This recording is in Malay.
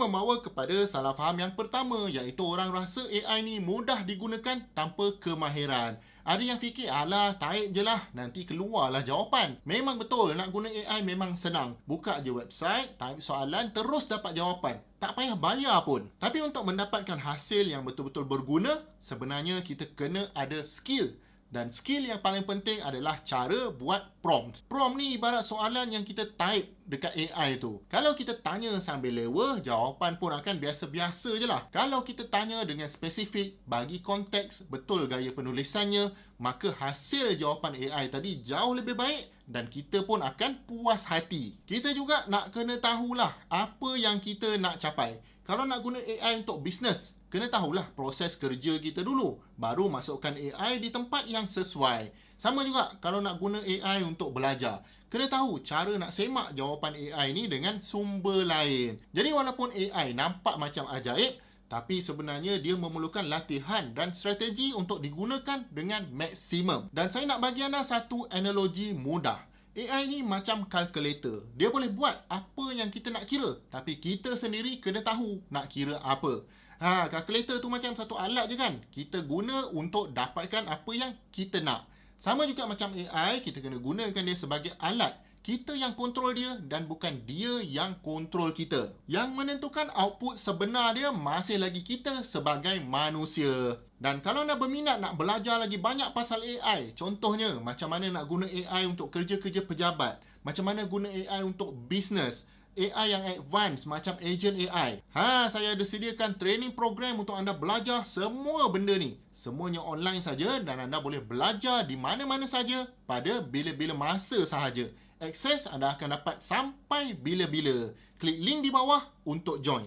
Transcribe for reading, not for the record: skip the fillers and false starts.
membawa kepada salah faham yang pertama, iaitu orang rasa AI ni mudah digunakan tanpa kemahiran. Ada yang fikir, alah, type je lah, nanti keluarlah jawapan. Memang betul, nak guna AI memang senang. Buka je website, type soalan, terus dapat jawapan. Tak payah bayar pun. Tapi untuk mendapatkan hasil yang betul-betul berguna, sebenarnya kita kena ada skill. Dan skill yang paling penting adalah cara buat prompt. Prompt ni ibarat soalan yang kita type dekat AI tu. Kalau kita tanya sambil lewa, jawapan pun akan biasa-biasa je lah. Kalau kita tanya dengan spesifik, bagi konteks, betul gaya penulisannya, maka hasil jawapan AI tadi jauh lebih baik dan kita pun akan puas hati. Kita juga nak kena tahulah apa yang kita nak capai. Kalau nak guna AI untuk bisnes, kena tahulah proses kerja kita dulu. Baru masukkan AI di tempat yang sesuai. Sama juga kalau nak guna AI untuk belajar. Kena tahu cara nak semak jawapan AI ni dengan sumber lain. Jadi walaupun AI nampak macam ajaib, tapi sebenarnya dia memerlukan latihan dan strategi untuk digunakan dengan maksimum. Dan saya nak bagi anda satu analogi mudah. AI ni macam kalkulator. Dia boleh buat apa yang kita nak kira. Tapi kita sendiri kena tahu nak kira apa. Kalkulator tu macam satu alat je kan. Kita guna untuk dapatkan apa yang kita nak. Sama juga macam AI, kita kena gunakan dia sebagai alat. Kita yang kontrol dia dan bukan dia yang kontrol kita. Yang menentukan output sebenar dia masih lagi kita sebagai manusia. Dan kalau nak berminat nak belajar lagi banyak pasal AI, contohnya macam mana nak guna AI untuk kerja-kerja pejabat, macam mana guna AI untuk bisnes, AI yang advance macam agent AI. Saya ada sediakan training program untuk anda belajar semua benda ni. Semuanya online saja dan anda boleh belajar di mana-mana saja pada bila-bila masa sahaja. Akses anda akan dapat sampai bila-bila. Klik link di bawah untuk join.